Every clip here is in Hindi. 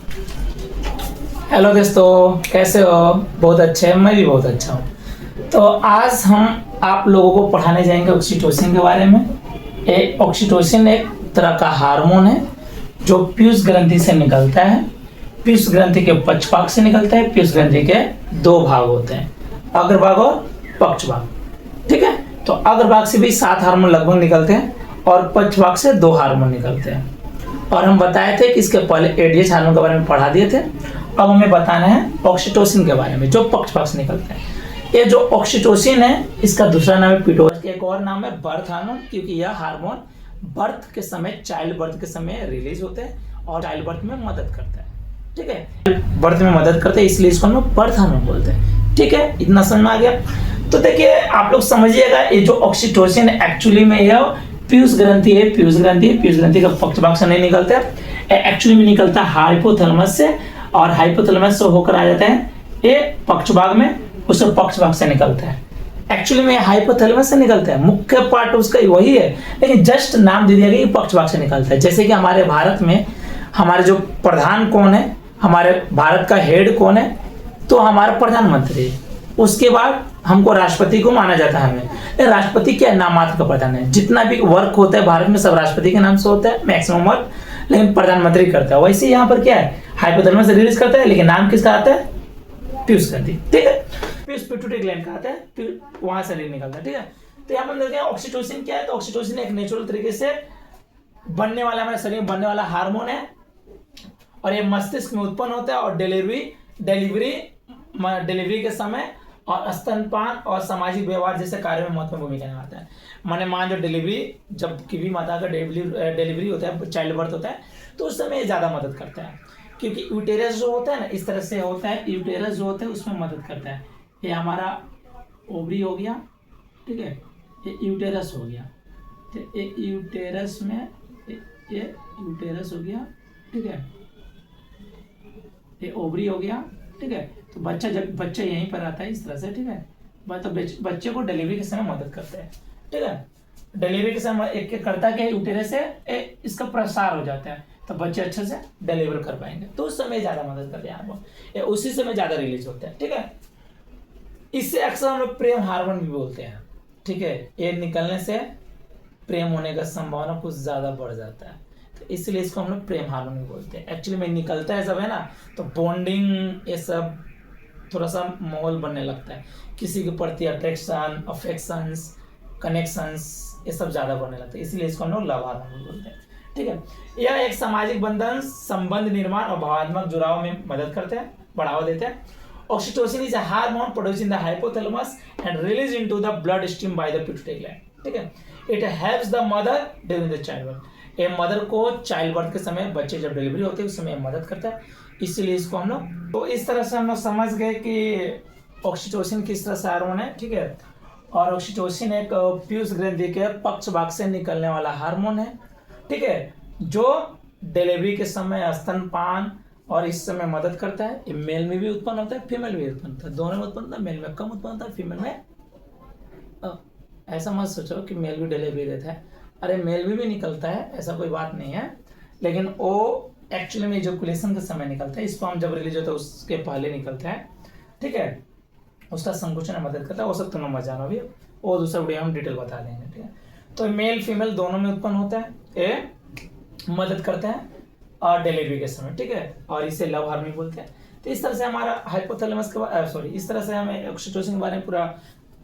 हेलो दोस्तों, कैसे हो? बहुत अच्छे, मैं भी बहुत अच्छा हूँ। तो आज हम आप लोगों को पढ़ाने जाएंगे ऑक्सीटोसिन के बारे में। ऑक्सीटोसिन एक तरह का हार्मोन है जो पीयूष ग्रंथि से निकलता है। पीयूष ग्रंथि के पक्षभाग से निकलता है। पीयूष ग्रंथि के दो भाग होते हैं, अग्रभाग और पक्षभाग। ठीक है, तो अग्रभाग से भी 7 हार्मोन लगभग निकलते हैं और पक्षभाग से 2 हार्मोन निकलते हैं। और हम बताए थे कि इसके पहले एडीएच हार्मोन के बारे में पढ़ा दिए थे। अब हमें बताना है ऑक्सीटोसिन के बारे में जो पक्षभाग से निकलता है। ये जो ऑक्सीटोसिन है इसका दूसरा नाम है पिटोसिन, एक और नाम है बर्थ हार्मोन, क्योंकि यह हार्मोन बर्थ के समय, चाइल्ड बर्थ के समय रिलीज होते हैं और चाइल्ड बर्थ में मदद करता है। ठीक है, बर्थ में मदद करते हैं, इसलिए इसको हम बर्थ हार्मोन बोलते हैं। ठीक है, इतना समझ में आ गया। तो देखिए आप लोग समझिएगा, ये जो ऑक्सीटोसिन एक्चुअली में यह पीयूष ग्रंथि है। पीयूष ग्रंथि का पक्षभाग से नहीं निकलता है, एक्चुअली में निकलता है हाइपोथैलेमस से, और हाइपोथैलेमस से होकर आ जाता है ये पक्षभाग में, उससे पक्षभाग से निकलता है। एक्चुअली में हाइपोथैलेमस से निकलता है, मुख्य पार्ट उसका वही है, लेकिन जस्ट नाम दे दिया गया कि पक्षभाग से निकलता है। जैसे कि हमारे भारत में हमारे जो प्रधान कौन है, हमारे भारत का हेड कौन है, तो हमारा प्रधानमंत्री है। उसके बाद हमको राष्ट्रपति को माना जाता है। हमें राष्ट्रपति क्या नाम मात्र का प्रधान है, जितना भी वर्क होता है भारत में सब राष्ट्रपति के नाम से होता है मैक्सिमम वर्क, लेकिन प्रधानमंत्री करता है। वैसे यहाँ पर क्या है, हाइपोथैलेमस से रिलीज करता है, लेकिन नाम किसका आता है? पीयूष ग्रंथि। ठीक है, पीयूष पिट्यूटरी ग्लैंड का आता है, फिर वहां से निकलता है। ठीक है, तो यहाँ पर देखते हैं ऑक्सीटोसिन क्या है। तो ऑक्सीटोसिन एक नेचुरल तरीके से बनने वाला, हमारे शरीर में बनने वाला हार्मोन है, और ये मस्तिष्क में उत्पन्न होता है और डिलीवरी के समय और स्तनपान और सामाजिक व्यवहार जैसे कार्यों में महत्वपूर्ण भूमिका निभाता है। माने मान जो डिलीवरी, जब किसी माता का डिलीवरी होता है, चाइल्ड बर्थ होता है, तो उस समय ज़्यादा मदद करता है, क्योंकि यूटेरस जो होता है ना, इस तरह से होता है, यूटेरस जो होता है उसमें मदद करता है। ये हमारा ओवरी हो गया, ठीक है, ये यूटेरस हो गया, तो ये यूटेरस में ये यूटेरस हो गया, ठीक है, ये ओवरी हो गया। ठीक है, तो बच्चा यहीं पर आता है इस तरह से। ठीक है, तो बच्चे को डिलीवरी के समय मदद करते हैं। ठीक है, डिलीवरी के समय एक करता क्या है, यूटेरस से इसका प्रसार हो जाता है, तो बच्चे अच्छे से डिलीवर कर पाएंगे, तो उस समय ज्यादा मदद करते हैं हार्मोन, उसी समय ज्यादा रिलीज होता है। ठीक है, इससे अक्सर हम लोग प्रेम हार्मोन भी बोलते हैं। ठीक है, ये निकलने से प्रेम होने का संभावना कुछ ज्यादा बढ़ जाता है, तो इसलिए इसको हम लोग प्रेम हार्मोन भी बोलते हैं। एक्चुअली में निकलता है सब है ना, तो बॉन्डिंग ये सब थोड़ा सा माहौल बनने लगता है, किसी के प्रति अट्रैक्शन, अफेक्शंस, कनेक्शंस ये सब ज्यादा बनने लगता है, इसलिए इसको हम लोग लव हार्मोन बोलते हैं। ठीक है, यह एक सामाजिक बंधन, संबंध निर्माण और भावनात्मक जुड़ाव में मदद करते हैं, बढ़ावा देते हैं। Oxytocin is a hormone produced in the hypothalamus and release into the blood stream by the pituitary gland. ठीक है, it helps the mother during the childbirth. ये मदर को चाइल्ड बर्थ के समय, बच्चे जब डिलीवरी होते हैं उस समय मदद करता है, इसीलिए इसको हम लोग, तो इस तरह से हम लोग समझ गए कि ऑक्सीटोसिन किस तरह से हार्मोन है। ठीक है, और ऑक्सीटोसिन एक पीयूष ग्रंथि के पक्षभाग से निकलने वाला हार्मोन है। ठीक है, जो डिलीवरी के समय, स्तनपान और इस समय मदद करता है। ये मेल में भी उत्पन्न होता है, फीमेल में भी उत्पन्न होता है, दोनों में उत्पन्न होता है। मेल में कम उत्पन्न होता है, फीमेल में ऐसा मत सोचो कि मेल भी डिलीवरी देता है, अरे मेल में भी निकलता है, ऐसा कोई बात नहीं है, लेकिन वो एक्चुअली में इजैकुलेशन के समय निकलता है, स्पर्म जब रिलीज होता है उसके पहले निकलता है। ठीक है, उसका संकुचन में मदद करता है, वो सब तुम मत जानो भी, वो दूसरा वीडियो हम डिटेल बता देंगे। ठीक है, तो मेल फीमेल दोनों में उत्पन्न होता है, ये मदद करता है और डिलीवरी के समय। ठीक है, और इसे लव हार्मोन बोलते हैं। तो इस तरह से हमारा हाइपोथैलेमस के इस तरह से हमें ऑक्सीटोसिन के बारे में पूरा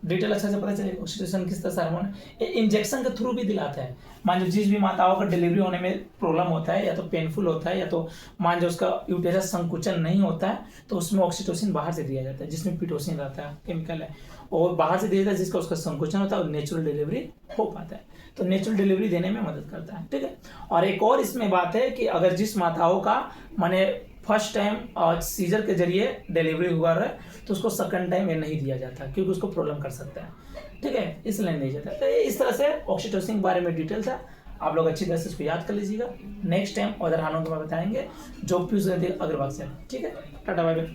डिटेल अच्छा से पता चलेगा। ऑक्सीटोसिन किस तरह से हार्मोन है, ये इंजेक्शन के थ्रू भी दिलाता है। मान लो जिस भी माताओं का डिलीवरी होने में प्रॉब्लम होता है, या तो पेनफुल होता है, या तो मान लो उसका यूटेरस संकुचन नहीं होता है, तो उसमें ऑक्सीटोसिन बाहर से दिया जाता है, जिसमें पिटोसिन रहता है, केमिकल है, और बाहर से दिया जाता है, जिसका उसका संकुचन होता है और नेचुरल डिलीवरी हो पाता है, तो नेचुरल डिलीवरी देने में मदद करता है। ठीक है, और एक और इसमें बात है कि अगर जिस माताओं का माने फर्स्ट टाइम सीजर के जरिए डिलीवरी हुआ है, तो उसको सेकंड टाइम ये नहीं दिया जाता, क्योंकि उसको प्रॉब्लम कर सकता है। ठीक है, इसलिए नहीं जाता। तो इस तरह से ऑक्सीटोसिन के बारे में डिटेल था, आप लोग अच्छी तरह से इसको याद कर लीजिएगा। नेक्स्ट टाइम अदर हार्मोन के बारे में बताएंगे जो पीयूष ग्रंथि अग्रभाग से। ठीक है, टाटा बाय बाय।